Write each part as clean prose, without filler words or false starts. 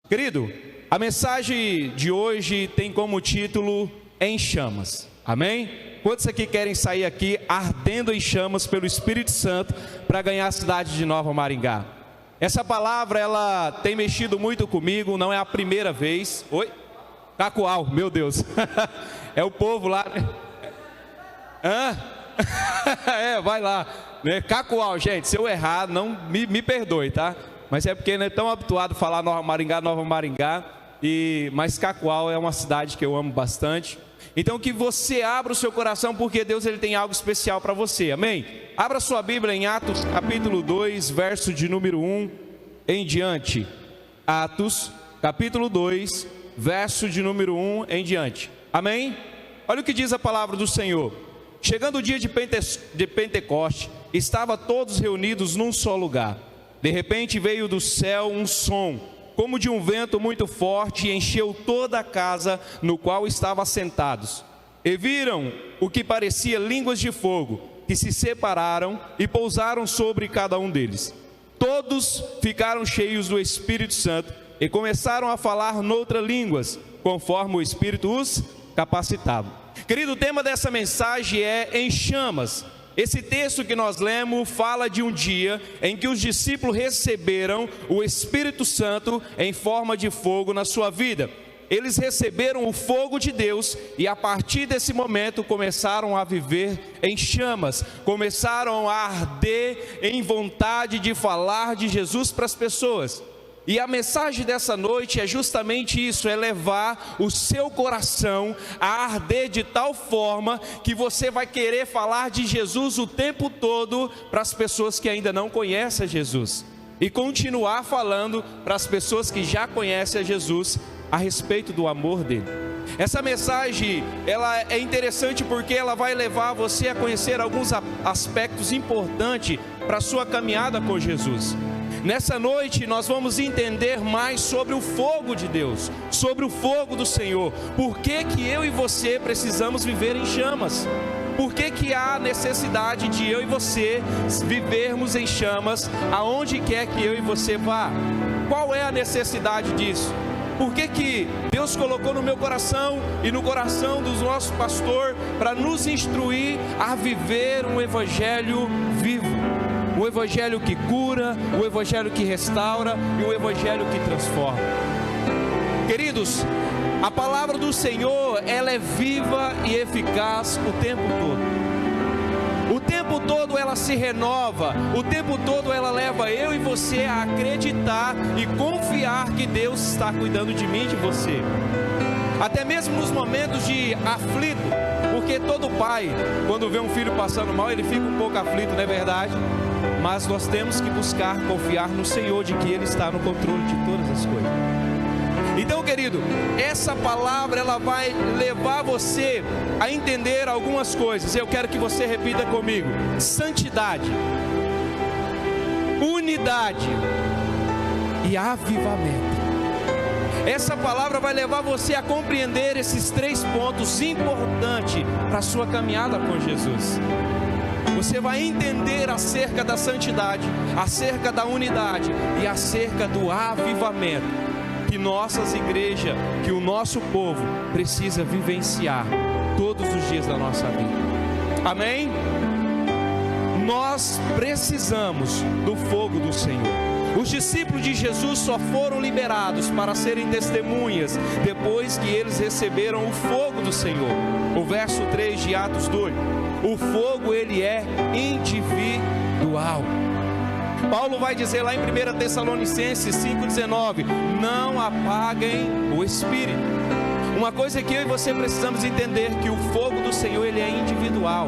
Querido, a mensagem de hoje tem como título Em Chamas, amém? Quantos aqui querem sair aqui ardendo em chamas pelo Espírito Santo para ganhar a cidade de Nova Maringá? Essa palavra, ela tem mexido muito comigo, não é a primeira vez. Oi? Cacoal, meu Deus. É o povo lá, né? Hã? Vai lá, né? Cacoal, gente, se eu errar, não me perdoe, tá? Mas é porque não é tão habituado a falar Nova Maringá, mas Cacoal é uma cidade que eu amo bastante. Então que você abra o seu coração, porque Deus ele tem algo especial para você, amém? Abra sua Bíblia em Atos capítulo 2, verso de número 1 em diante. Atos capítulo 2, verso de número 1 em diante, amém? Olha o que diz a palavra do Senhor. Chegando o dia de Pentecoste, estavam todos reunidos num só lugar. De repente veio do céu um som, como de um vento muito forte, e encheu toda a casa no qual estavam assentados. E viram o que parecia línguas de fogo, que se separaram e pousaram sobre cada um deles. Todos ficaram cheios do Espírito Santo e começaram a falar noutras línguas, conforme o Espírito os capacitava. Querido, o tema dessa mensagem é Em Chamas. Esse texto que nós lemos fala de um dia em que os discípulos receberam o Espírito Santo em forma de fogo na sua vida. Eles receberam o fogo de Deus e a partir desse momento começaram a viver em chamas, começaram a arder em vontade de falar de Jesus para as pessoas. E a mensagem dessa noite é justamente isso, é levar o seu coração a arder de tal forma que você vai querer falar de Jesus o tempo todo para as pessoas que ainda não conhecem Jesus. E continuar falando para as pessoas que já conhecem a Jesus a respeito do amor dele. Essa mensagem, ela é interessante porque ela vai levar você a conhecer alguns aspectos importantes para a sua caminhada com Jesus. Nessa noite nós vamos entender mais sobre o fogo de Deus, sobre o fogo do Senhor. Por que que eu e você precisamos viver em chamas? Por que que há necessidade de eu e você vivermos em chamas aonde quer que eu e você vá? Qual é a necessidade disso? Por que que Deus colocou no meu coração e no coração do nosso pastor para nos instruir a viver um evangelho vivo? O evangelho que cura, o evangelho que restaura e o evangelho que transforma. Queridos, a palavra do Senhor, ela é viva e eficaz o tempo todo. O tempo todo ela se renova, o tempo todo ela leva eu e você a acreditar e confiar que Deus está cuidando de mim e de você. Até mesmo nos momentos de aflito, porque todo pai, quando vê um filho passando mal, ele fica um pouco aflito, não é verdade? Mas nós temos que buscar confiar no Senhor, de que Ele está no controle de todas as coisas. Então, querido, essa palavra ela vai levar você a entender algumas coisas. Eu quero que você repita comigo: santidade, unidade e avivamento. Essa palavra vai levar você a compreender esses três pontos importantes para a sua caminhada com Jesus. Você vai entender acerca da santidade, acerca da unidade e acerca do avivamento que nossas igrejas, que o nosso povo precisa vivenciar todos os dias da nossa vida. Amém? Nós precisamos do fogo do Senhor. Os discípulos de Jesus só foram liberados para serem testemunhas depois que eles receberam o fogo do Senhor. O verso 3 de Atos 2. O fogo ele é individual. Paulo vai dizer lá em 1 Tessalonicenses 5,19: não apaguem o Espírito. Uma coisa que eu e você precisamos entender, que o fogo do Senhor ele é individual.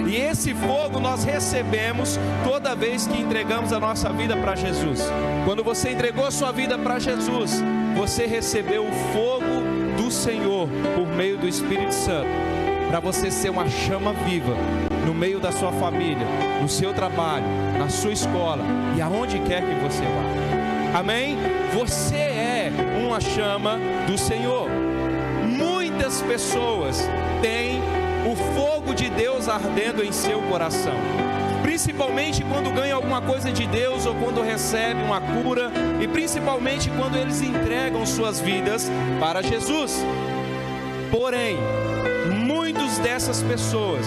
E esse fogo nós recebemos toda vez que entregamos a nossa vida para Jesus. Quando você entregou a sua vida para Jesus, você recebeu o fogo do Senhor por meio do Espírito Santo, para você ser uma chama viva no meio da sua família, no seu trabalho, na sua escola e aonde quer que você vá. Amém? Você é uma chama do Senhor. Muitas pessoas têm o fogo de Deus ardendo em seu coração, principalmente quando ganham alguma coisa de Deus ou quando recebem uma cura, e principalmente quando eles entregam suas vidas para Jesus. Porém, muitas dessas pessoas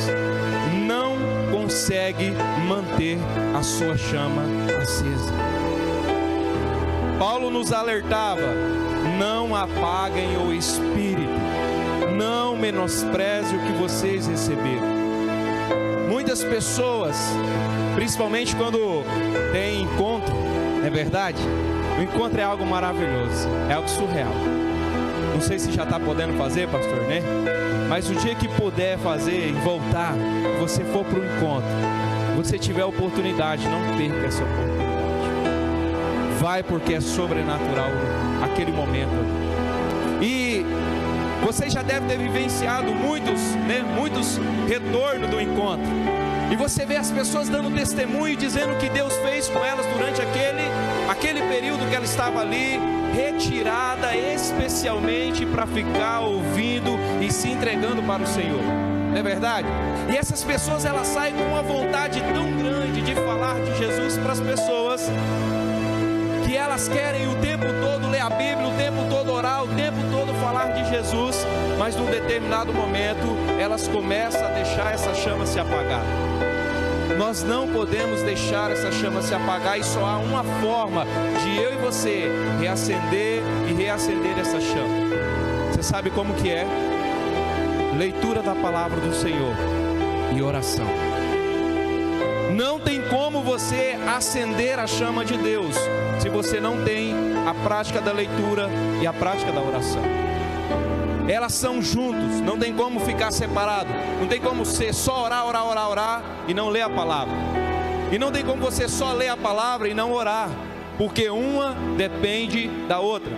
não conseguem manter a sua chama acesa. Paulo nos alertava: não apaguem o espírito, não menospreze o que vocês receberam. Muitas pessoas, principalmente quando tem encontro, é verdade? O encontro é algo maravilhoso, é algo surreal. Não sei se já está podendo fazer, pastor, né? Mas o dia que puder fazer e voltar, você for para o encontro, você tiver a oportunidade, não perca essa oportunidade. Vai, porque é sobrenatural aquele momento. E você já deve ter vivenciado muitos retornos do encontro. E você vê as pessoas dando testemunho, dizendo o que Deus fez com elas durante aquele período que ela estava ali, retirada especialmente para ficar ouvindo e se entregando para o Senhor. Não é verdade? E essas pessoas, elas saem com uma vontade tão grande de falar de Jesus para as pessoas, que elas querem o tempo todo ler a Bíblia, o tempo todo orar, o tempo todo falar de Jesus, mas num determinado momento elas começam a deixar essa chama se apagar. Nós não podemos deixar essa chama se apagar, e só há uma forma de eu e você reacender e reacender essa chama. Você sabe como que é? Leitura da palavra do Senhor e oração. Não tem como você acender a chama de Deus se você não tem a prática da leitura e a prática da oração. Elas são juntos, não tem como ficar separado. Não tem como você só orar e não ler a palavra. E não tem como você só ler a palavra e não orar, porque uma depende da outra.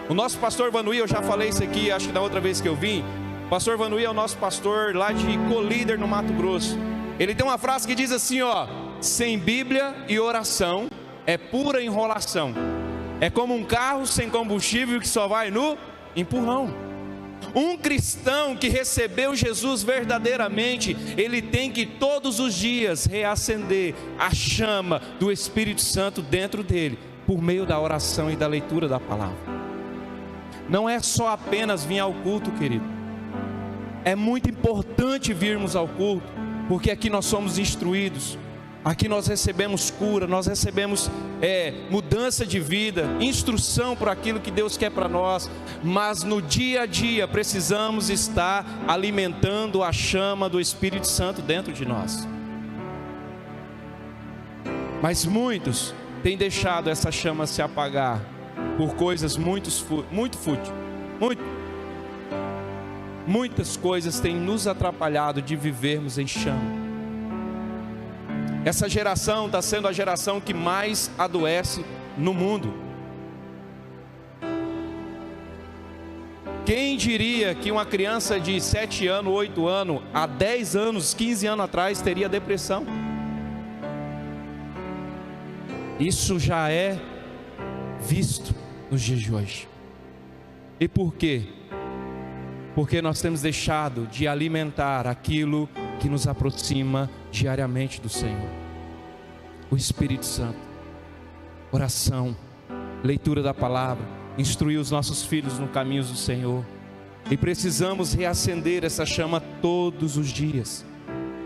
O nosso pastor Vanuí, eu já falei isso aqui, acho que da outra vez que eu vim. O pastor Vanuí é o nosso pastor lá de Colíder, no Mato Grosso. Ele tem uma frase que diz assim, ó: sem Bíblia e oração é pura enrolação. É como um carro sem combustível que só vai no empurrão. Um cristão que recebeu Jesus verdadeiramente, ele tem que todos os dias reacender a chama do Espírito Santo dentro dele, por meio da oração e da leitura da palavra. Não é só apenas vir ao culto, querido. É muito importante virmos ao culto, porque aqui nós somos instruídos, aqui nós recebemos cura, nós recebemos mudança de vida, instrução por aquilo que Deus quer para nós. Mas no dia a dia precisamos estar alimentando a chama do Espírito Santo dentro de nós. Mas muitos têm deixado essa chama se apagar por coisas muito fúteis. Muitas coisas têm nos atrapalhado de vivermos em chama. Essa geração está sendo a geração que mais adoece no mundo. Quem diria que uma criança de 7 anos, 8 anos, há 10 anos, 15 anos atrás teria depressão? Isso já é visto nos dias de hoje. E por quê? Porque nós temos deixado de alimentar aquilo que nos aproxima diariamente do Senhor. O Espírito Santo, oração, leitura da palavra, instruir os nossos filhos no caminho do Senhor. E precisamos reacender essa chama todos os dias.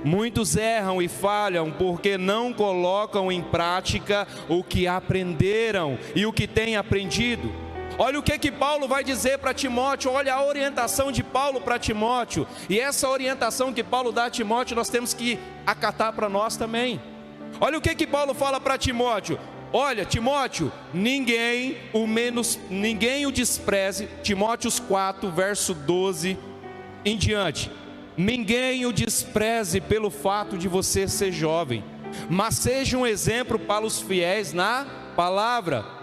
Muitos erram e falham porque não colocam em prática o que aprenderam e o que têm aprendido. Olha o que Paulo vai dizer para Timóteo. Olha a orientação de Paulo para Timóteo. E essa orientação que Paulo dá a Timóteo, nós temos que acatar para nós também. Olha o que Paulo fala para Timóteo. Olha, Timóteo, ninguém o despreze. Timóteo 4, verso 12 em diante. Ninguém o despreze pelo fato de você ser jovem, mas seja um exemplo para os fiéis na palavra.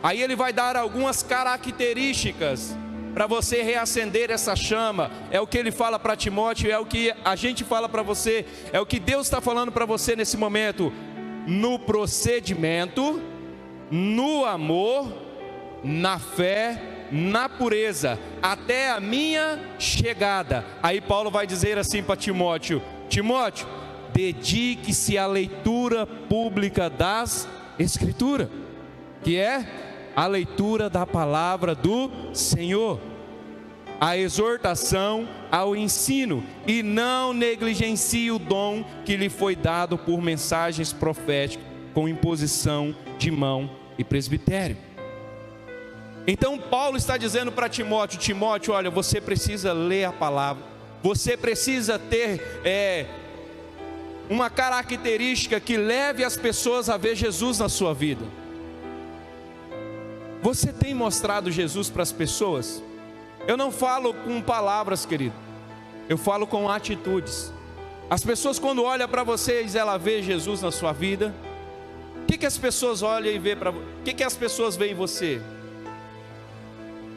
Aí ele vai dar algumas características para você reacender essa chama. É o que ele fala para Timóteo, é o que a gente fala para você, é o que Deus está falando para você nesse momento. No procedimento, no amor, na fé, na pureza, até a minha chegada. Aí Paulo vai dizer assim para Timóteo: Timóteo, dedique-se à leitura pública das Escrituras, que é a leitura da palavra do Senhor, a exortação, ao ensino, e não negligencie o dom que lhe foi dado por mensagens proféticas, com imposição de mão e presbitério. Então Paulo está dizendo para Timóteo: Timóteo, olha, você precisa ler a palavra, você precisa ter uma característica que leve as pessoas a ver Jesus na sua vida. Você tem mostrado Jesus para as pessoas? Eu não falo com palavras, querido, eu falo com atitudes. As pessoas, quando olham para vocês, ela vê Jesus na sua vida. O que as pessoas olham e vê para você? O que as pessoas veem em você?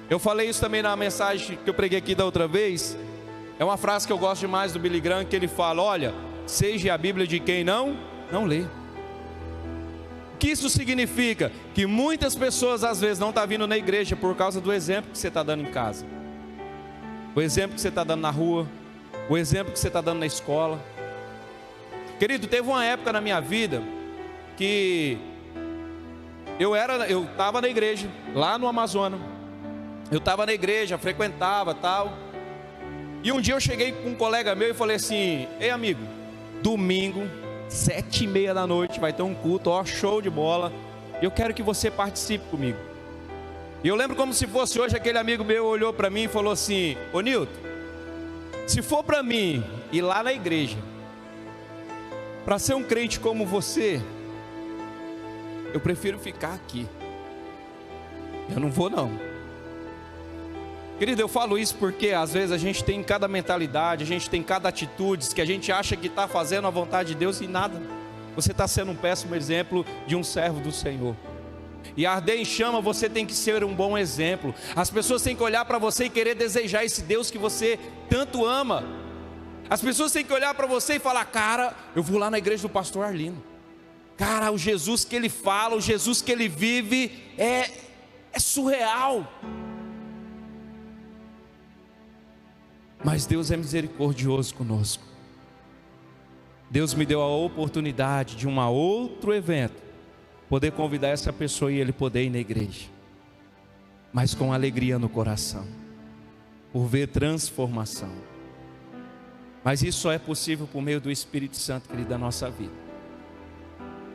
Eu falei isso também na mensagem que eu preguei aqui da outra vez. É uma frase que eu gosto demais do Billy Graham, que ele fala: olha, seja a Bíblia de quem não lê. O que isso significa? Que muitas pessoas às vezes não estão vindo na igreja por causa do exemplo que você está dando em casa, o exemplo que você está dando na rua, o exemplo que você está dando na escola. Querido, teve uma época na minha vida que eu estava na igreja, lá no Amazonas. Eu estava na igreja, frequentava tal. E um dia eu cheguei com um colega meu e falei assim: ei amigo, domingo, 7h30 da noite, vai ter um culto, ó, show de bola, eu quero que você participe comigo. E eu lembro como se fosse hoje, aquele amigo meu olhou para mim e falou assim: ô Nilton, se for para mim ir lá na igreja, para ser um crente como você, eu prefiro ficar aqui, eu não vou não. Querido, eu falo isso porque às vezes a gente tem cada mentalidade, a gente tem cada atitude que a gente acha que está fazendo a vontade de Deus e nada. Você está sendo um péssimo exemplo de um servo do Senhor. E arder em chama, você tem que ser um bom exemplo. As pessoas têm que olhar para você e querer desejar esse Deus que você tanto ama. As pessoas têm que olhar para você e falar: cara, eu vou lá na igreja do pastor Arlindo. Cara, o Jesus que ele fala, o Jesus que ele vive é surreal. Mas Deus é misericordioso conosco. Deus me deu a oportunidade de um outro evento, poder convidar essa pessoa e ele poder ir na igreja, mas com alegria no coração, por ver transformação. Mas isso só é possível por meio do Espírito Santo, querido, da nossa vida.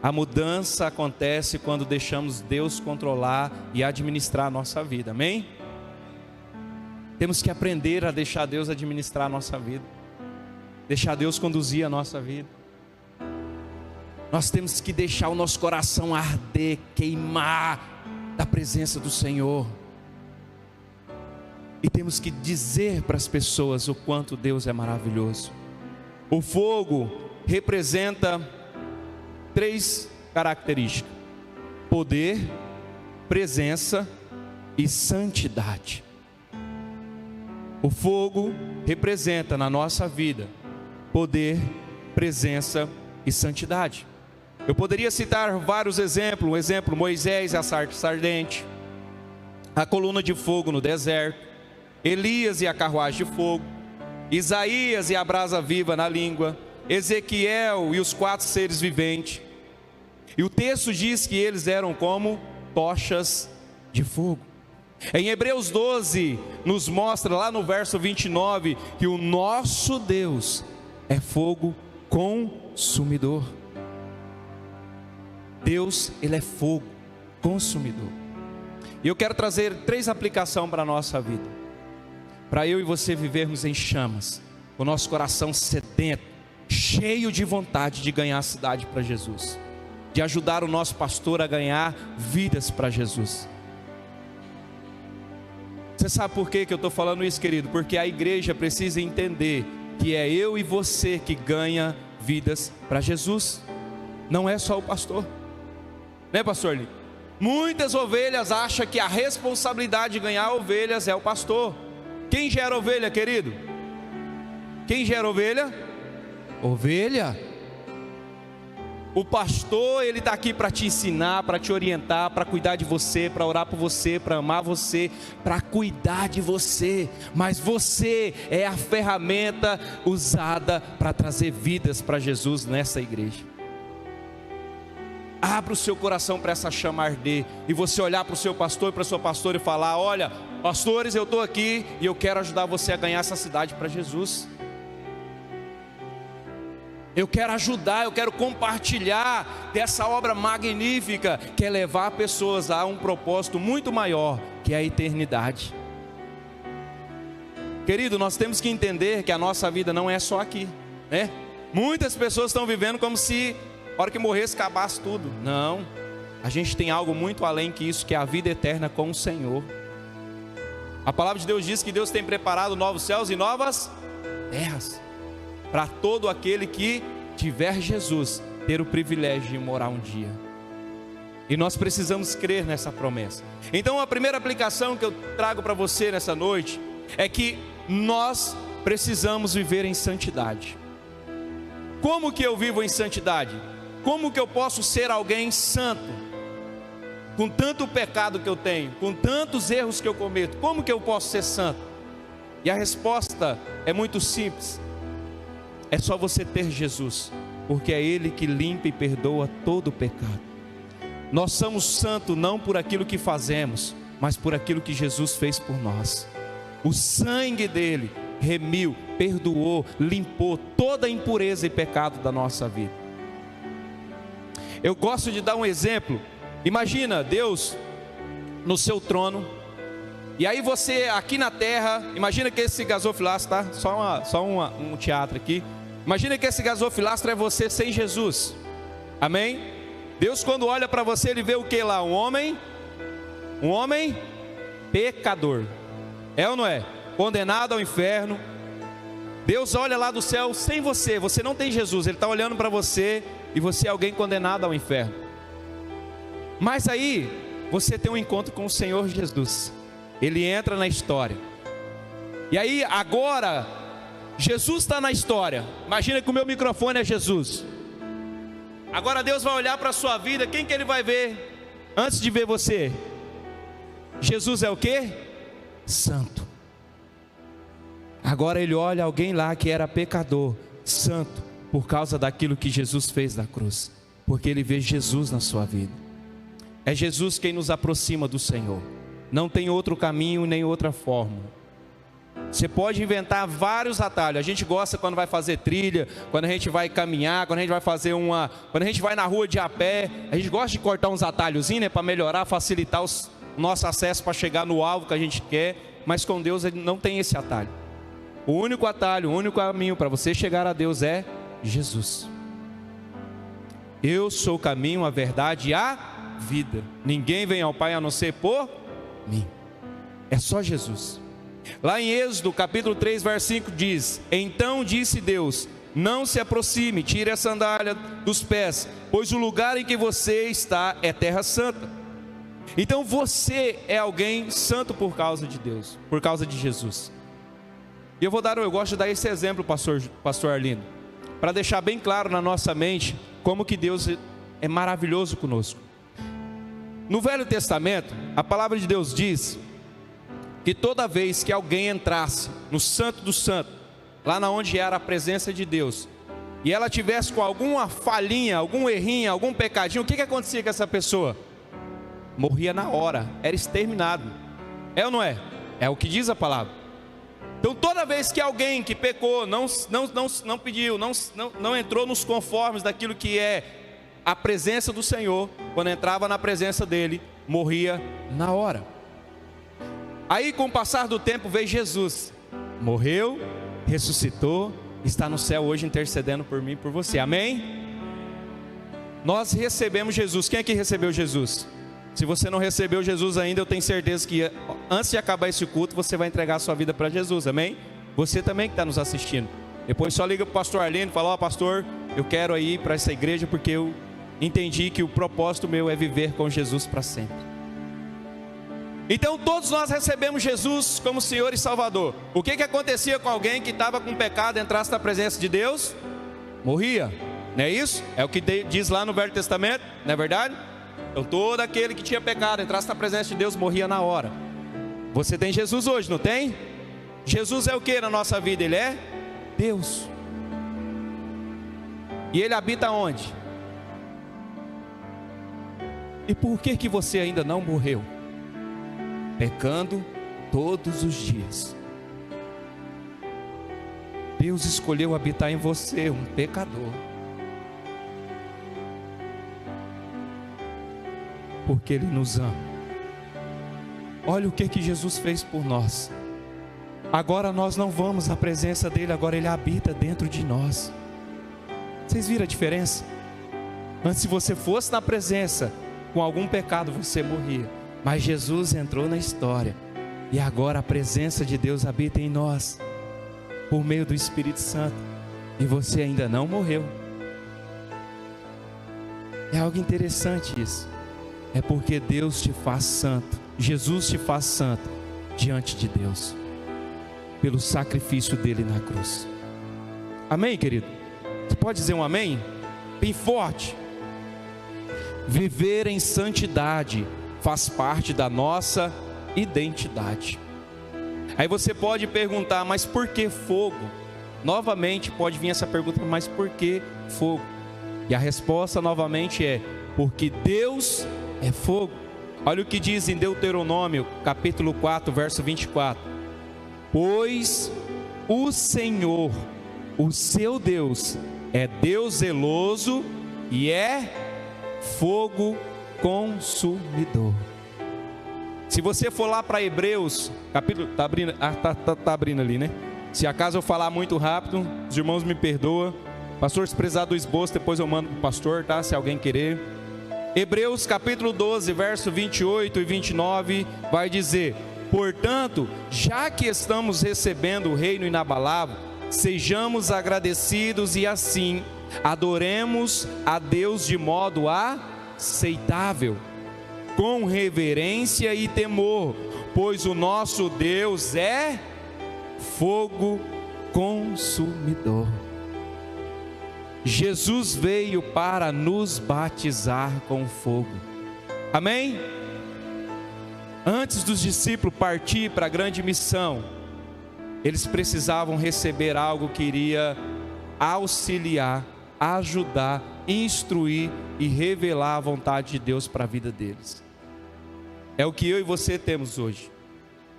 A mudança acontece quando deixamos Deus controlar e administrar a nossa vida, amém? Temos que aprender a deixar Deus administrar a nossa vida, deixar Deus conduzir a nossa vida. Nós temos que deixar o nosso coração arder, queimar da presença do Senhor. E temos que dizer para as pessoas o quanto Deus é maravilhoso. O fogo representa 3 características: poder, presença e santidade. O fogo representa na nossa vida poder, presença e santidade. Eu poderia citar vários exemplos. Um exemplo: Moisés e a sarça ardente, a coluna de fogo no deserto, Elias e a carruagem de fogo, Isaías e a brasa viva na língua, Ezequiel e os 4 seres viventes. E o texto diz que eles eram como tochas de fogo. Em Hebreus 12, nos mostra lá no verso 29, que o nosso Deus é fogo consumidor. Deus, Ele é fogo consumidor. E eu quero trazer 3 aplicações para a nossa vida, para eu e você vivermos em chamas, o nosso coração sedento, cheio de vontade de ganhar a cidade para Jesus, de ajudar o nosso pastor a ganhar vidas para Jesus. Você sabe por que eu estou falando isso, querido? Porque a igreja precisa entender que é eu e você que ganha vidas para Jesus, não é só o pastor, né, pastor Lee? Muitas ovelhas acham que a responsabilidade de ganhar ovelhas é o pastor. Quem gera ovelha, querido? Quem gera ovelha? Ovelha. O pastor, ele está aqui para te ensinar, para te orientar, para cuidar de você, para orar por você, para amar você, para cuidar de você. Mas você é a ferramenta usada para trazer vidas para Jesus nessa igreja. Abra o seu coração para essa chama arder, e você olhar para o seu pastor e para a sua pastora e falar: olha, pastores, eu estou aqui e eu quero ajudar você a ganhar essa cidade para Jesus. Eu quero ajudar, eu quero compartilhar dessa obra magnífica, que é levar pessoas a um propósito muito maior, que é a eternidade. Querido, nós temos que entender que a nossa vida não é só aqui, né? Muitas pessoas estão vivendo como se a hora que morresse acabasse tudo. Não, a gente tem algo muito além que isso, que é a vida eterna com o Senhor. A palavra de Deus diz que Deus tem preparado novos céus e novas terras para todo aquele que tiver Jesus, ter o privilégio de morar um dia. E nós precisamos crer nessa promessa. Então a primeira aplicação que eu trago para você nessa noite é que nós precisamos viver em santidade. Como que eu vivo em santidade? Como que eu posso ser alguém santo? Com tanto pecado que eu tenho, com tantos erros que eu cometo, como que eu posso ser santo? E a resposta é muito simples. É só você ter Jesus, porque é Ele que limpa e perdoa todo o pecado. Nós somos santos não por aquilo que fazemos, mas por aquilo que Jesus fez por nós. O sangue dele remiu, perdoou, limpou toda a impureza e pecado da nossa vida. Eu gosto de dar um exemplo. Imagina Deus no seu trono, e aí você aqui na terra, imagina que esse gasofilastra, tá? Só um teatro aqui. Imagina que esse gasofilastra é você sem Jesus. Amém? Deus, quando olha para você, ele vê o que lá? Um homem pecador. É ou não é? Condenado ao inferno. Deus olha lá do céu sem você. Você não tem Jesus, ele está olhando para você, e você é alguém condenado ao inferno. Mas aí você tem um encontro com o Senhor Jesus. Ele entra na história. E aí agora Jesus está na história. Imagina que o meu microfone é Jesus. Agora Deus vai olhar para a sua vida. Quem que ele vai ver antes de ver você? Jesus é o quê? Santo. Agora ele olha alguém lá que era pecador, santo, por causa daquilo que Jesus fez na cruz. Porque ele vê Jesus na sua vida. É Jesus quem nos aproxima do Senhor. Não tem outro caminho nem outra forma. Você pode inventar vários atalhos. A gente gosta quando vai fazer trilha, quando a gente vai caminhar, quando a gente vai fazer quando a gente vai na rua de a pé, a gente gosta de cortar uns atalhozinhos, né, para melhorar, facilitar o nosso acesso para chegar no alvo que a gente quer. Mas com Deus ele não tem esse atalho. O único atalho, o único caminho para você chegar a Deus é Jesus. Eu sou o caminho, a verdade e a vida. Ninguém vem ao Pai a não ser por mim. É só Jesus. Lá em Êxodo capítulo 3 versículo 5 diz: então disse Deus: não se aproxime, tire a sandália dos pés, pois o lugar em que você está é terra santa. Então você é alguém santo por causa de Deus, por causa de Jesus. E eu gosto de dar esse exemplo, pastor Arlindo, para deixar bem claro na nossa mente como que Deus é maravilhoso conosco. No Velho Testamento, a palavra de Deus diz que toda vez que alguém entrasse no Santo do Santo, lá na onde era a presença de Deus, e ela tivesse com alguma falhinha, algum errinho, algum pecadinho, o que acontecia com essa pessoa? Morria na hora, era exterminado. É ou não é? É o que diz a palavra. Então toda vez que alguém que pecou, não pediu, não entrou nos conformes daquilo que é a presença do Senhor, quando entrava na presença dele, morria na hora. Aí com o passar do tempo veio Jesus, morreu, ressuscitou, está no céu hoje intercedendo por mim e por você, amém? Nós recebemos Jesus. Quem aqui recebeu Jesus? Se você não recebeu Jesus ainda, eu tenho certeza que antes de acabar esse culto, você vai entregar a sua vida para Jesus, amém? Você também que está nos assistindo. Depois só liga para o pastor Arlindo e fala: ó, pastor, eu quero ir para essa igreja porque eu entendi que o propósito meu é viver com Jesus para sempre. Então todos nós recebemos Jesus como Senhor e Salvador. O que acontecia com alguém que estava com pecado, entrasse na presença de Deus? Morria. não é isso? É o que diz lá no Velho Testamento, não é verdade? Então todo aquele que tinha pecado, entrasse na presença de Deus, morria na hora. Você tem Jesus hoje, não tem? Jesus é o que na nossa vida? Ele é Deus. E Ele habita onde? E por que você ainda não morreu? Pecando todos os dias. Deus escolheu habitar em você, um pecador, porque Ele nos ama. Olha o que Jesus fez por nós. Agora nós não vamos à presença dEle, agora Ele habita dentro de nós. Vocês viram a diferença? Antes, se você fosse na presença com algum pecado, você morria. Mas Jesus entrou na história, e agora a presença de Deus habita em nós, por meio do Espírito Santo, e você ainda não morreu. É algo interessante isso. É porque Deus te faz santo, Jesus te faz santo diante de Deus, pelo sacrifício dele na cruz. Amém, querido? Você pode dizer um amém? Bem forte. Viver em santidade faz parte da nossa identidade. Aí você pode perguntar, mas por que fogo? Novamente pode vir essa pergunta, mas por que fogo? E a resposta novamente é, porque Deus é fogo. Olha o que diz em Deuteronômio, capítulo 4, verso 24. Pois o Senhor, o seu Deus, é Deus zeloso e é fogo consumidor. Se você for lá para Hebreus, capítulo, tá abrindo ali, né? Se acaso eu falar muito rápido, os irmãos me perdoam. Pastor, se precisar do esboço, depois eu mando para o pastor, tá? Se alguém querer. Hebreus capítulo 12, verso 28 e 29, vai dizer: portanto, já que estamos recebendo o reino inabalável, sejamos agradecidos e assim adoremos a Deus de modo aceitável, com reverência e temor, pois o nosso Deus é fogo consumidor. Jesus veio para nos batizar com fogo. Amém? Antes dos discípulos partir para a grande missão, eles precisavam receber algo que iria auxiliar, ajudar, instruir e revelar a vontade de Deus para a vida deles. É o que eu e você temos hoje.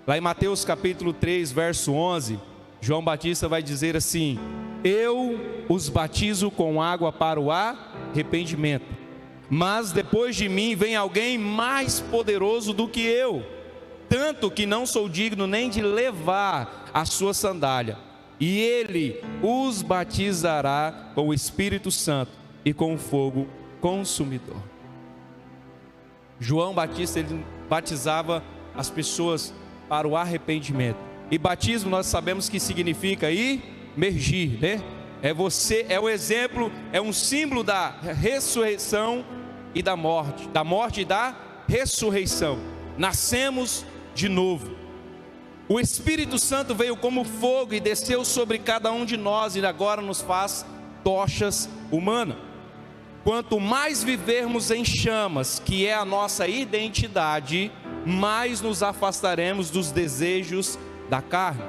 Lá em Mateus capítulo 3, verso 11, João Batista vai dizer assim: eu os batizo com água para o arrependimento, mas depois de mim vem alguém mais poderoso do que eu, tanto que não sou digno nem de levar a sua sandália, e ele os batizará com o Espírito Santo e com o fogo consumidor. João Batista, ele batizava as pessoas para o arrependimento. E batismo nós sabemos que significa imergir, né? É o exemplo, é um símbolo da ressurreição e da morte e da ressurreição. Nascemos de novo. O Espírito Santo veio como fogo e desceu sobre cada um de nós e agora nos faz tochas humanas. Quanto mais vivermos em chamas, que é a nossa identidade, mais nos afastaremos dos desejos da carne.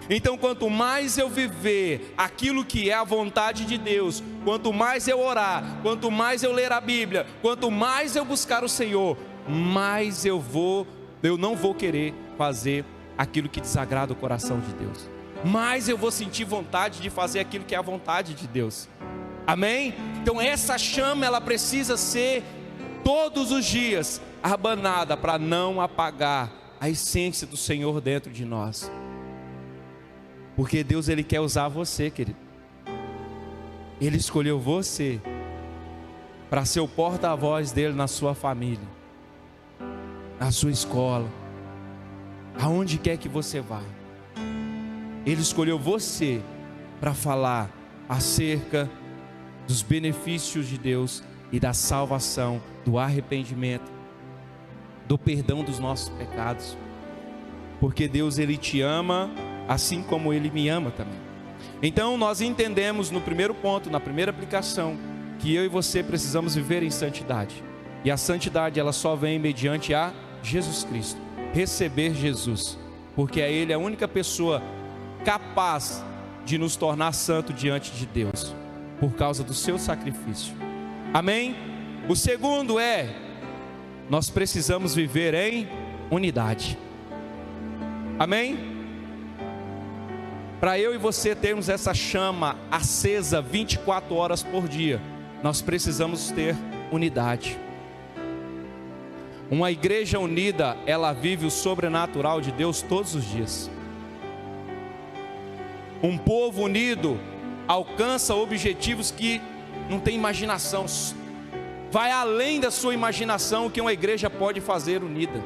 Então, quanto mais eu viver aquilo que é a vontade de Deus, quanto mais eu orar, quanto mais eu ler a Bíblia, quanto mais eu buscar o Senhor, mais eu não vou querer fazer aquilo que desagrada o coração de Deus, mais eu vou sentir vontade de fazer aquilo que é a vontade de Deus. Amém? Então essa chama, ela precisa ser todos os dias abanada para não apagar a essência do Senhor dentro de nós. Porque Deus, Ele quer usar você, querido. Ele escolheu você para ser o porta-voz dEle na sua família, na sua escola, aonde quer que você vá. Ele escolheu você para falar acerca dos benefícios de Deus e da salvação, do arrependimento, do perdão dos nossos pecados. Porque Deus, Ele te ama assim como Ele me ama também. Então nós entendemos no primeiro ponto, na primeira aplicação, que eu e você precisamos viver em santidade. E a santidade ela só vem mediante a Jesus Cristo. Receber Jesus, porque é Ele a única pessoa capaz de nos tornar santo diante de Deus, por causa do seu sacrifício. Amém? O segundo nós precisamos viver em unidade. Amém? Para eu e você termos essa chama acesa 24 horas por dia, nós precisamos ter unidade. Uma igreja unida, ela vive o sobrenatural de Deus todos os dias. Um povo unido alcança objetivos que não tem imaginação. Vai além da sua imaginação o que uma igreja pode fazer unida.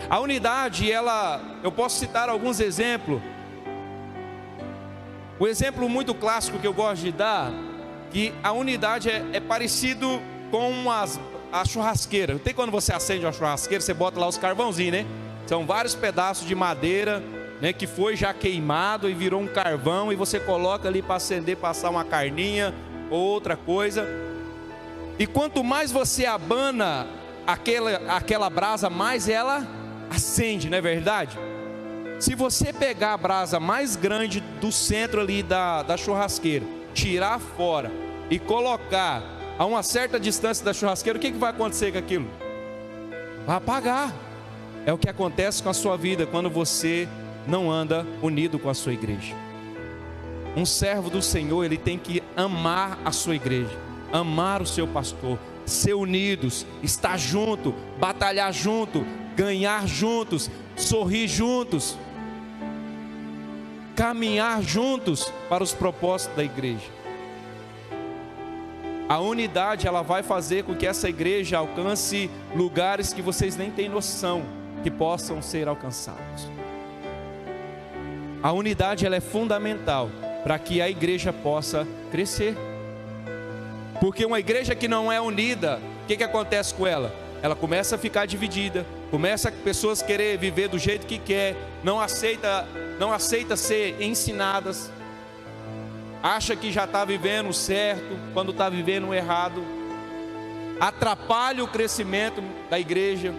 A unidade, eu posso citar alguns exemplos. O exemplo muito clássico que eu gosto de dar, que a unidade é parecido com a churrasqueira. Tem quando você acende uma churrasqueira, você bota lá os carvãozinhos, né? São vários pedaços de madeira, né, que foi já queimado e virou um carvão, e você coloca ali para acender, passar uma carninha ou outra coisa. E quanto mais você abana aquela brasa, mais ela acende, não é verdade? Se você pegar a brasa mais grande do centro ali da churrasqueira, tirar fora e colocar a uma certa distância da churrasqueira, o que vai acontecer com aquilo? Vai apagar. É o que acontece com a sua vida quando você não anda unido com a sua igreja. Um servo do Senhor, ele tem que amar a sua igreja, amar o seu pastor, ser unidos, estar junto, batalhar junto, ganhar juntos, sorrir juntos, caminhar juntos para os propósitos da igreja. A unidade, ela vai fazer com que essa igreja alcance lugares que vocês nem têm noção que possam ser alcançados. A unidade, ela é fundamental para que a igreja possa crescer. Porque uma igreja que não é unida, o que acontece com ela? Ela começa a ficar dividida, começa a pessoas querer viver do jeito que quer, não aceita ser ensinadas, acha que já está vivendo certo, quando está vivendo errado, atrapalha o crescimento da igreja,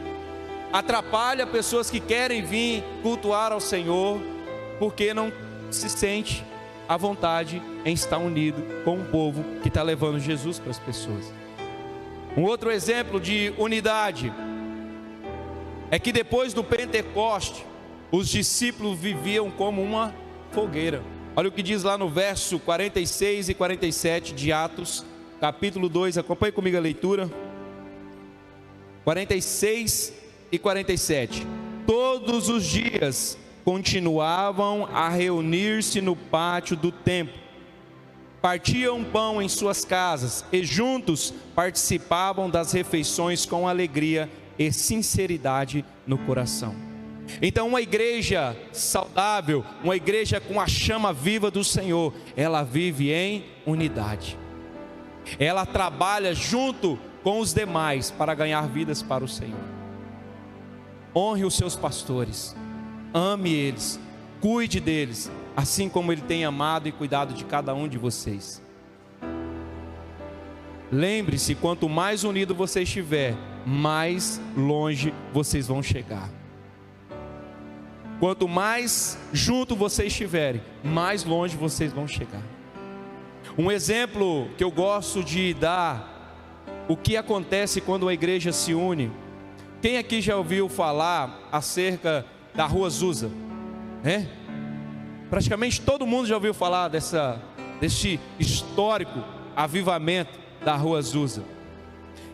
atrapalha pessoas que querem vir cultuar ao Senhor, porque não se sente à vontade em estar unido com um povo que está levando Jesus para as pessoas. Um outro exemplo de unidade é que depois do Pentecoste, os discípulos viviam como uma fogueira. Olha o que diz lá no verso 46 e 47 de Atos, capítulo 2, acompanhe comigo a leitura. 46 e 47. Todos os dias continuavam a reunir-se no pátio do templo, partiam pão em suas casas e juntos participavam das refeições com alegria e sinceridade no coração. Então, uma igreja saudável, uma igreja com a chama viva do Senhor, ela vive em unidade. Ela trabalha junto com os demais para ganhar vidas para o Senhor. Honre os seus pastores, ame eles, cuide deles, assim como Ele tem amado e cuidado de cada um de vocês. Lembre-se, quanto mais unido você estiver, mais longe vocês vão chegar. Quanto mais junto vocês estiverem, mais longe vocês vão chegar. Um exemplo que eu gosto de dar, o que acontece quando a igreja se une. Quem aqui já ouviu falar acerca da Rua Azusa? Praticamente todo mundo já ouviu falar desse histórico avivamento da Rua Azusa.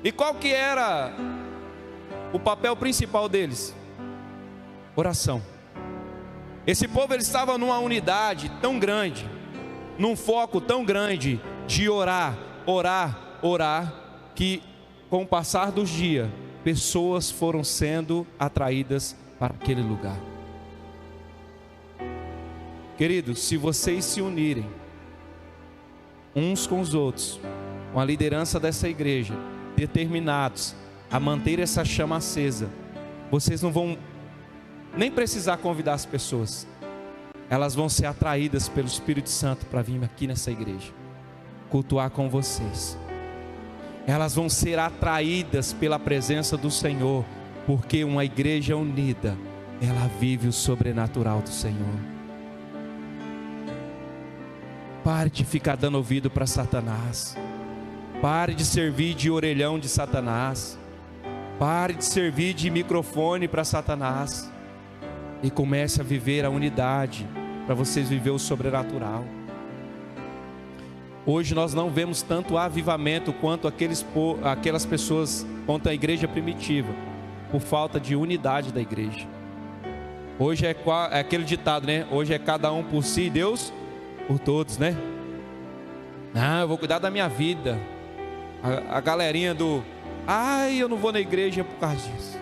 E qual que era o papel principal deles? Oração. Esse povo, ele estava numa unidade tão grande, num foco tão grande de orar, que com o passar dos dias, pessoas foram sendo atraídas para aquele lugar. Queridos, se vocês se unirem uns com os outros, com a liderança dessa igreja, determinados a manter essa chama acesa, vocês não vão nem precisar convidar as pessoas. elas vão ser atraídas pelo Espírito Santo para vir aqui nessa igreja, cultuar com vocês. Elas vão ser atraídas pela presença do Senhor, porque uma igreja unida, ela vive o sobrenatural do Senhor. Pare de ficar dando ouvido para Satanás. Pare de servir de orelhão de Satanás. Pare de servir de microfone para Satanás. E comece a viver a unidade, para vocês viver o sobrenatural. Hoje nós não vemos tanto avivamento quanto aquelas pessoas, quanto a igreja primitiva, por falta de unidade da igreja. Hoje é aquele ditado, né? Hoje é cada um por si, Deus por todos, né? Não, eu vou cuidar da minha vida. A galerinha do... Ai, eu não vou na igreja por causa disso.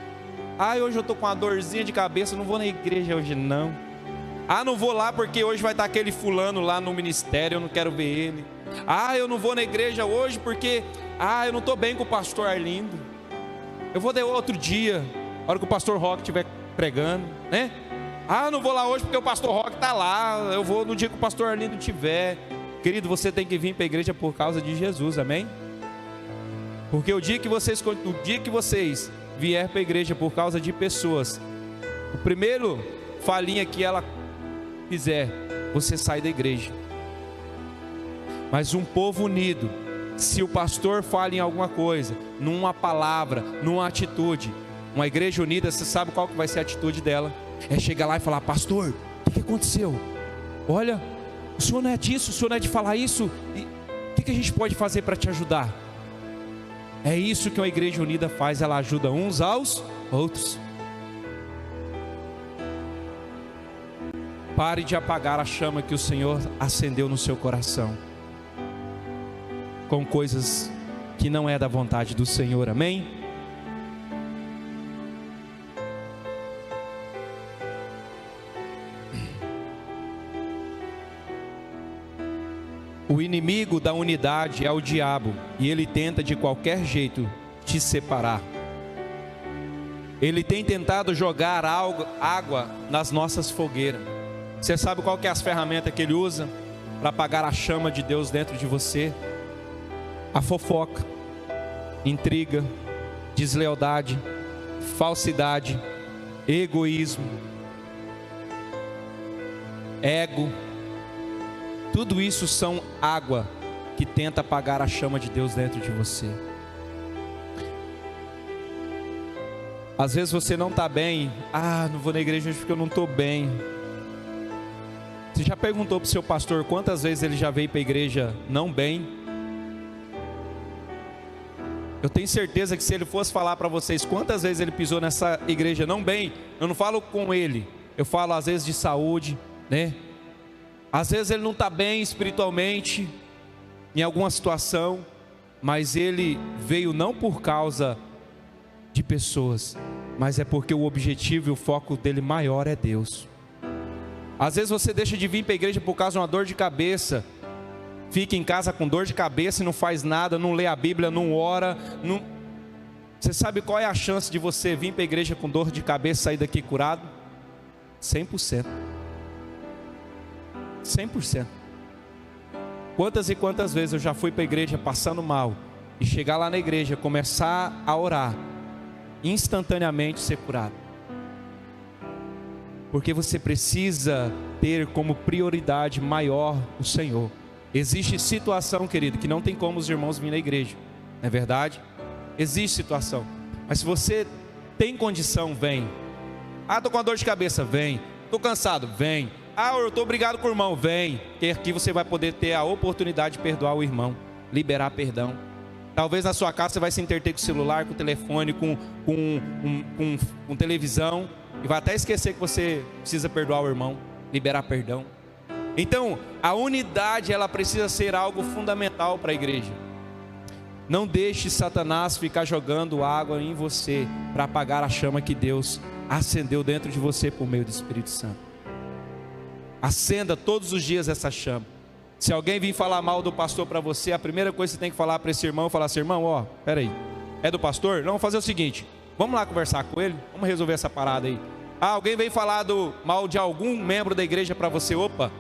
Ai, hoje eu estou com uma dorzinha de cabeça, não vou na igreja hoje não. Ah, não vou lá porque hoje vai estar aquele fulano lá no ministério, eu não quero ver ele. Ah, eu não vou na igreja hoje porque... Ah, eu não estou bem com o pastor Arlindo. Eu vou de outro dia, a hora que o pastor Roque estiver pregando, né? Ah, não vou lá hoje porque o pastor Roque está lá. Eu vou no dia que o pastor Arlindo estiver. Querido, você tem que vir para a igreja por causa de Jesus, amém? Porque o dia que vocês vier para a igreja por causa de pessoas, o primeiro falinha que ela fizer, você sai da igreja. Mas um povo unido, se o pastor fala em alguma coisa, numa palavra, numa atitude, uma igreja unida, você sabe qual que vai ser a atitude dela? É chegar lá e falar: pastor, o que aconteceu? Olha, o senhor não é disso, o senhor não é de falar isso. O que a gente pode fazer para te ajudar? É isso que uma igreja unida faz, ela ajuda uns aos outros. Pare de apagar a chama que o Senhor acendeu no seu coração com coisas que não é da vontade do Senhor, amém? O inimigo da unidade é o diabo, e ele tenta de qualquer jeito te separar. Ele tem tentado jogar água nas nossas fogueiras. Você sabe qual que é as ferramentas que ele usa para apagar a chama de Deus dentro de você? A fofoca, intriga, deslealdade, falsidade, egoísmo, ego. Tudo isso são água que tenta apagar a chama de Deus dentro de você. Às vezes você não está bem. Ah, não vou na igreja hoje porque eu não estou bem. Você já perguntou para o seu pastor quantas vezes ele já veio para a igreja não bem? Eu tenho certeza que se ele fosse falar para vocês quantas vezes ele pisou nessa igreja não bem, eu não falo com ele, eu falo às vezes de saúde, né? Às vezes ele não está bem espiritualmente, em alguma situação, mas ele veio não por causa de pessoas, mas é porque o objetivo e o foco dele maior é Deus. Às vezes você deixa de vir para a igreja por causa de uma dor de cabeça, fica em casa com dor de cabeça e não faz nada, não lê a Bíblia, não ora, não... Você sabe qual é a chance de você vir para a igreja com dor de cabeça e sair daqui curado? 100%. 100%. Quantas e quantas vezes eu já fui para a igreja passando mal e chegar lá na igreja, começar a orar, instantaneamente ser curado? Porque você precisa ter como prioridade maior o Senhor. Existe situação, querido, que não tem como os irmãos virem na igreja, não é verdade? Existe situação, mas se você tem condição, vem. Ah, estou com uma dor de cabeça, vem. Estou cansado, vem. Ah, eu estou brigado com o irmão, vem. Que aqui você vai poder ter a oportunidade de perdoar o irmão, liberar perdão. Talvez na sua casa você vai se entreter com o celular, com o telefone, com televisão, e vai até esquecer que você precisa perdoar o irmão, liberar perdão. Então, a unidade, ela precisa ser algo fundamental para a igreja. Não deixe Satanás ficar jogando água em você para apagar a chama que Deus acendeu dentro de você por meio do Espírito Santo. Acenda todos os dias essa chama. Se alguém vir falar mal do pastor para você, a primeira coisa que você tem que falar para esse irmão, falar assim: irmão, ó, peraí, é do pastor? Não, vamos fazer o seguinte, vamos lá conversar com ele, vamos resolver essa parada aí. alguém vem falar mal de algum membro da igreja para você, opa,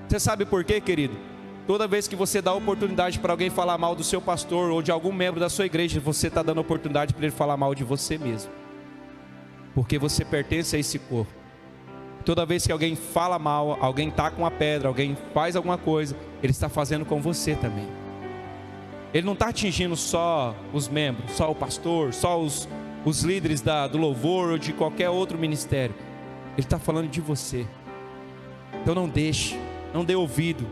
você sabe por quê, querido? Toda vez que você dá oportunidade para alguém falar mal do seu pastor ou de algum membro da sua igreja, você está dando oportunidade para ele falar mal de você mesmo, porque você pertence a esse corpo. Toda vez que alguém fala mal, alguém taca uma pedra, alguém faz alguma coisa, ele está fazendo com você também. Ele não está atingindo só os membros, só o pastor, só os líderes do louvor ou de qualquer outro ministério. Ele está falando de você. Então não deixe, não dê ouvido,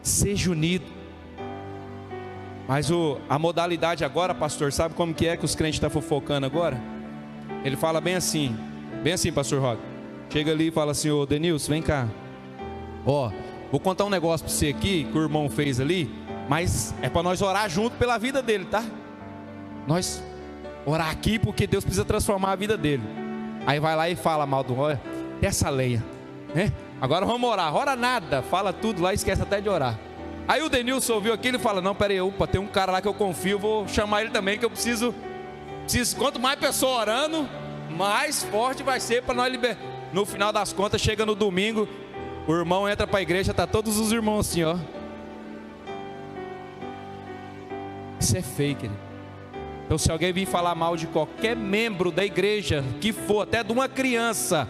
seja unido. Mas a modalidade agora, pastor, sabe como que os crentes estão fofocando agora? Ele fala bem assim, pastor Roque. Chega ali e fala assim, ô Denilson, vem cá. Vou contar um negócio para você aqui, que o irmão fez ali, mas é para nós orar junto pela vida dele, tá? Nós orar aqui porque Deus precisa transformar a vida dele. Aí vai lá e fala mal do olha, dessa lenha, né? Agora vamos orar, ora nada, fala tudo lá, esquece até de orar. Aí o Denilson ouviu aquilo e fala, não, peraí, opa, tem um cara lá que eu confio, vou chamar ele também, que eu preciso, quanto mais pessoa orando, mais forte vai ser para nós liberar. No final das contas, chega no domingo, o irmão entra para a igreja, tá todos os irmãos assim, ó. Isso é fake, querido. Então se alguém vir falar mal de qualquer membro da igreja, que for, até de uma criança,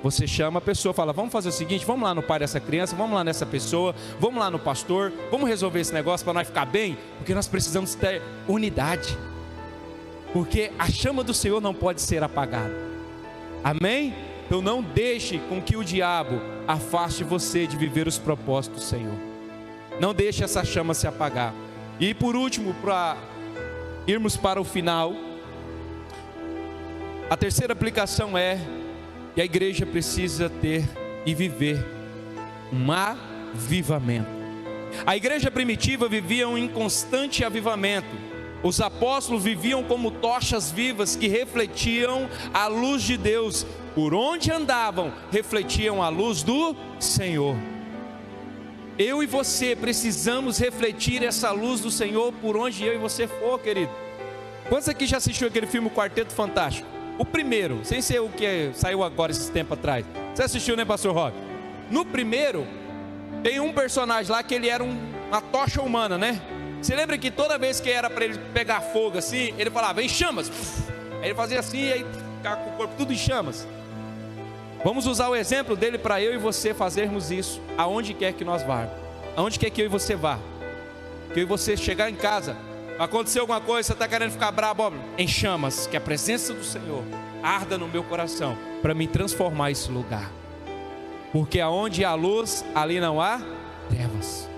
você chama a pessoa, fala, vamos fazer o seguinte, vamos lá no pai dessa criança, vamos lá nessa pessoa, vamos lá no pastor, vamos resolver esse negócio para nós ficar bem, porque nós precisamos ter unidade, porque a chama do Senhor não pode ser apagada, amém? Então não deixe com que o diabo afaste você de viver os propósitos do Senhor, não deixe essa chama se apagar. E por último, para irmos para o final, a terceira aplicação é que a igreja precisa ter e viver um avivamento. A igreja primitiva vivia em constante avivamento. Os apóstolos viviam como tochas vivas que refletiam a luz de Deus. Por onde andavam, refletiam a luz do Senhor. Eu e você precisamos refletir essa luz do Senhor por onde eu e você for, querido. Quantos aqui já assistiu aquele filme Quarteto Fantástico? O primeiro, sem ser o que saiu agora esse tempo atrás. Você assistiu, né, pastor Rob? No primeiro, tem um personagem lá que ele era uma tocha humana, né? Você lembra que toda vez que era para ele pegar fogo assim, ele falava, em chamas. Aí ele fazia assim, aí ficava com o corpo tudo em chamas. Vamos usar o exemplo dele para eu e você fazermos isso, aonde quer que nós vá, aonde quer que eu e você vá. Que eu e você chegar em casa, aconteceu alguma coisa, você está querendo ficar bravo, em chamas, que a presença do Senhor arda no meu coração, para me transformar esse lugar. Porque aonde há luz, ali não há trevas.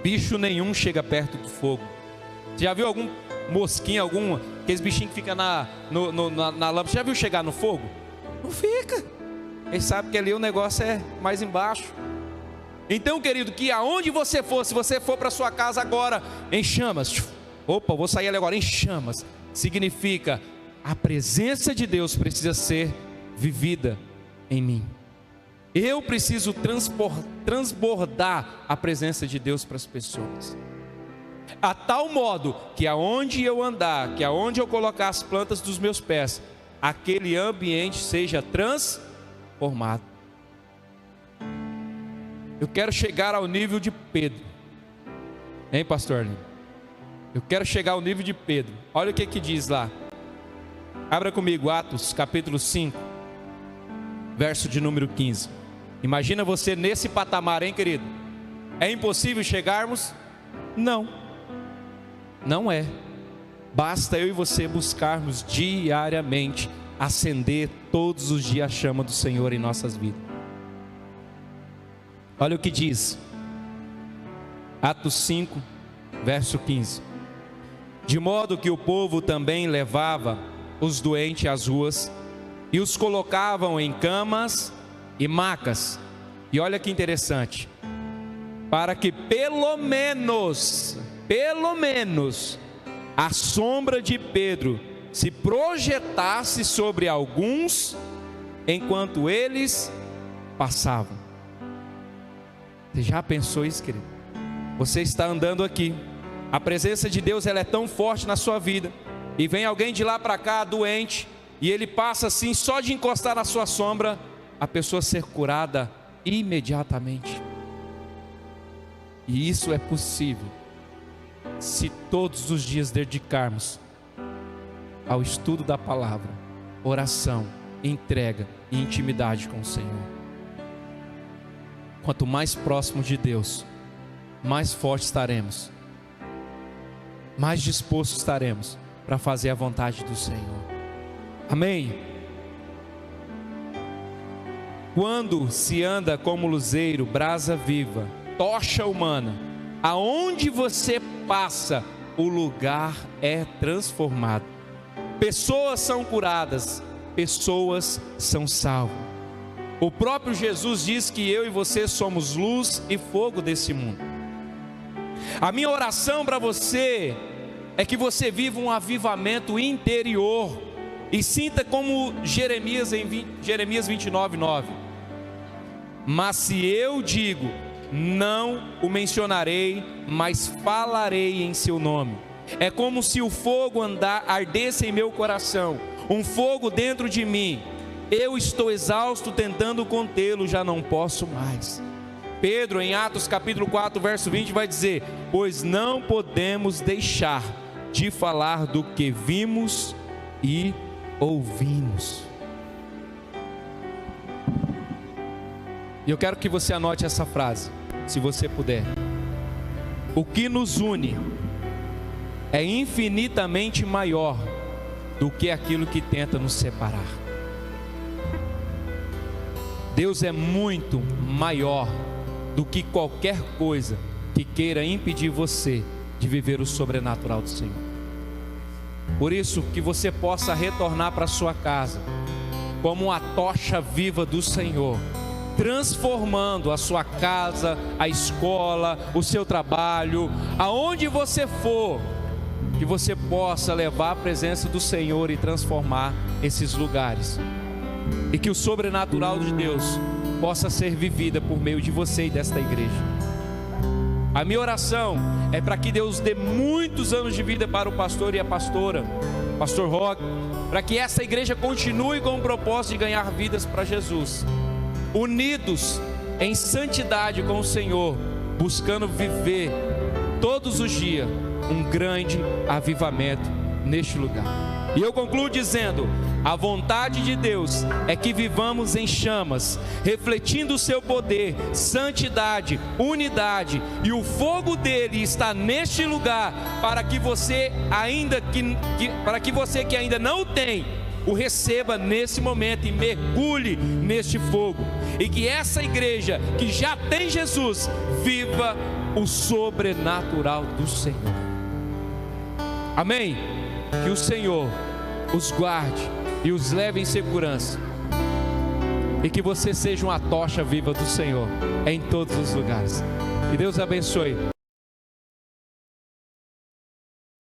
Bicho nenhum chega perto do fogo. Você já viu algum mosquinho, aqueles bichinhos que ficam na lâmpada, você já viu chegar no fogo? Não fica. Ele sabe que ali o negócio é mais embaixo. Então, querido, que aonde você for, se você for para sua casa agora em chamas, opa, vou sair ali agora em chamas, significa a presença de Deus precisa ser vivida em mim. Eu preciso transbordar a presença de Deus para as pessoas, a tal modo que aonde eu andar, que aonde eu colocar as plantas dos meus pés, aquele ambiente seja transformado. Eu quero chegar ao nível de Pedro, hein, pastor Arlindo? Eu quero chegar ao nível de Pedro. Olha o que diz lá. Abra comigo Atos capítulo 5, verso de número 15. Imagina você nesse patamar, hein, querido? É impossível chegarmos? Não, não é. Basta eu e você buscarmos diariamente acender todos os dias a chama do Senhor em nossas vidas. Olha o que diz Atos 5, verso 15. De modo que o povo também levava os doentes às ruas e os colocavam em camas e macas. E olha que interessante, para que pelo menos a sombra de Pedro se projetasse sobre alguns enquanto eles passavam. Você já pensou isso, querido? Você está andando aqui, a presença de Deus ela é tão forte na sua vida, e vem alguém de lá para cá doente, e ele passa assim, só de encostar na sua sombra, a pessoa ser curada imediatamente. E isso é possível se todos os dias dedicarmos ao estudo da palavra, oração, entrega e intimidade com o Senhor. Quanto mais próximo de Deus, mais forte estaremos, mais dispostos estaremos para fazer a vontade do Senhor. Amém? Quando se anda como luzeiro, brasa viva, tocha humana, aonde você passa, o lugar é transformado. Pessoas são curadas, pessoas são salvas. O próprio Jesus diz que eu e você somos luz e fogo desse mundo. A minha oração para você é que você viva um avivamento interior e sinta como Jeremias em Jeremias 29:9. Mas se eu digo, não o mencionarei, mas falarei em seu nome. É como se o fogo ardesse em meu coração, um fogo dentro de mim. Eu estou exausto tentando contê-lo, já não posso mais. Pedro, em Atos capítulo 4, verso 20, vai dizer: pois não podemos deixar de falar do que vimos e ouvimos. E eu quero que você anote essa frase, se você puder. O que nos une é infinitamente maior do que aquilo que tenta nos separar. Deus é muito maior do que qualquer coisa que queira impedir você de viver o sobrenatural do Senhor. Por isso, que você possa retornar para sua casa como uma tocha viva do Senhor, transformando a sua casa, a escola, o seu trabalho, aonde você for, que você possa levar a presença do Senhor e transformar esses lugares, e que o sobrenatural de Deus possa ser vivida por meio de você e desta igreja. A minha oração é para que Deus dê muitos anos de vida para o pastor e a pastora, pastor Roque, para que essa igreja continue com o propósito de ganhar vidas para Jesus, unidos em santidade com o Senhor, buscando viver todos os dias um grande avivamento neste lugar. E eu concluo dizendo: a vontade de Deus é que vivamos em chamas, refletindo o seu poder, santidade, unidade, e o fogo dele está neste lugar, para que você que ainda não tem, o receba nesse momento e mergulhe neste fogo, e que essa igreja que já tem Jesus viva o sobrenatural do Senhor. Amém? Que o Senhor os guarde e os leve em segurança, e que você seja uma tocha viva do Senhor em todos os lugares. Que Deus abençoe.